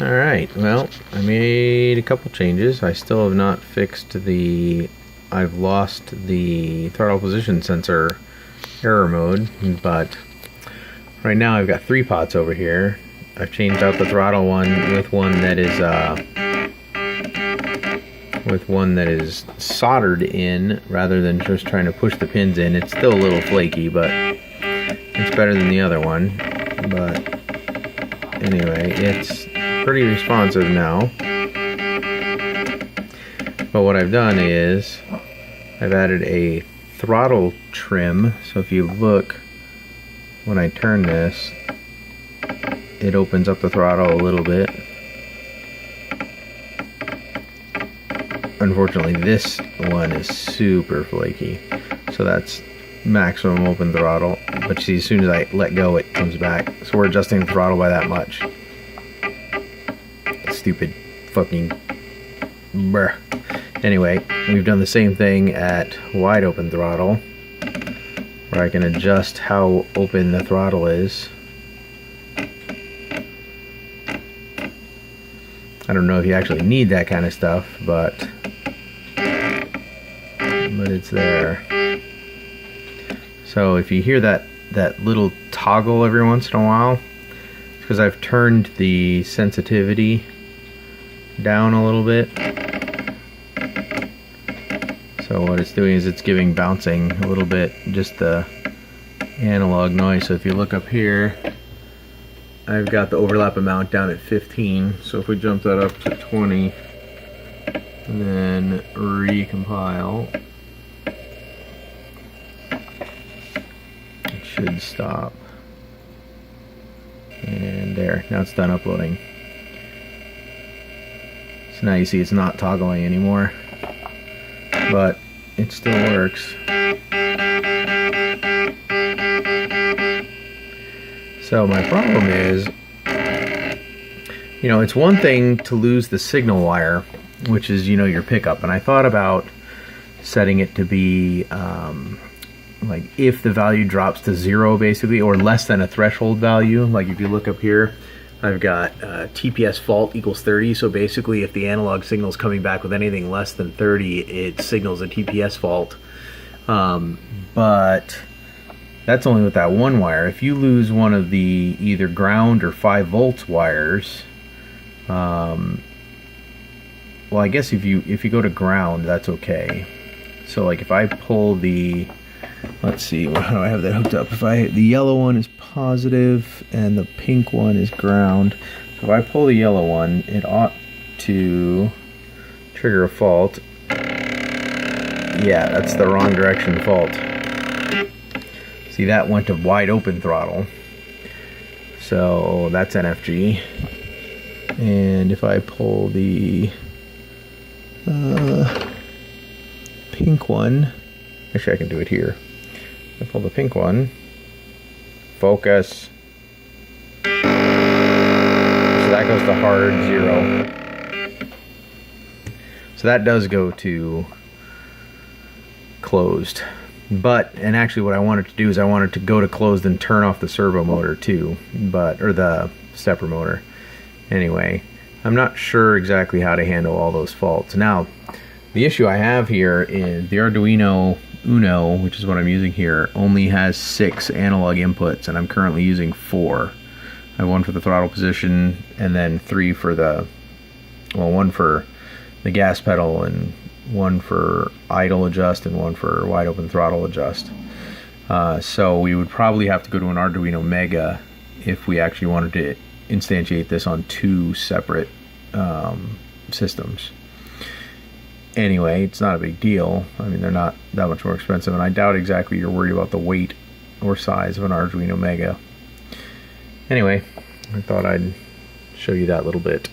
Alright, well, I made a couple changes. I still have not fixed I've lost the throttle position sensor error mode, but right now I've got 3 pots over here. I've changed out the throttle one with one that is soldered in rather than just trying to push the pins in. It's still a little flaky, but it's better than the other one. But anyway, it's pretty responsive now. But what I've done is I've added a throttle trim. So if you look, when I turn this, it opens up the throttle a little bit. Unfortunately, this one is super flaky, so that's maximum open throttle. But you see, as soon as I let go, it comes back. So we're adjusting the throttle by that much. Stupid fucking bruh. Anyway, we've done the same thing at wide open throttle, where I can adjust how open the throttle is. I don't know if you actually need that kind of stuff, but it's there. So if you hear that little toggle every once in a while, it's because I've turned the sensitivity down a little bit. So what it's doing is it's giving bouncing a little bit, just the analog noise. So if you look up here, I've got the overlap amount down at 15. So if we jump that up to 20 and then recompile, it should stop. And there, now it's done uploading. So now you see it's not toggling anymore, but it still works. So my problem is, it's one thing to lose the signal wire, which is, your pickup. And I thought about setting it to be, like if the value drops to 0 basically, or less than a threshold value. Like if you look up here, I've got TPS fault equals 30. So basically if the analog signal is coming back with anything less than 30, it signals a TPS fault. But that's only with that one wire. If you lose one of the either ground or 5 volts wires, well, I guess if you go to ground, that's okay. So like if I pull the, let's see, how do I have that hooked up? The yellow one is positive and the pink one is ground. So if I pull the yellow one, it ought to trigger a fault. Yeah, that's the wrong direction fault. See, that went to wide open throttle. So that's NFG. And if I pull the pink one, actually I can do it here. I pull the pink one, focus. So that goes to hard 0. So that does go to closed. And actually what I wanted to do is I wanted to go to closed and turn off the servo motor too, or the stepper motor. Anyway, I'm not sure exactly how to handle all those faults. Now, the issue I have here is the Arduino Uno, which is what I'm using here, only has 6 analog inputs, and I'm currently using 4. I have one for the throttle position, and then 3 for one for the gas pedal, and one for idle adjust, and one for wide open throttle adjust. So we would probably have to go to an Arduino Mega if we actually wanted to instantiate this on 2 separate systems. Anyway, it's not a big deal. I mean, they're not that much more expensive, and I doubt exactly you're worried about the weight or size of an Arduino Mega. Anyway, I thought I'd show you that little bit.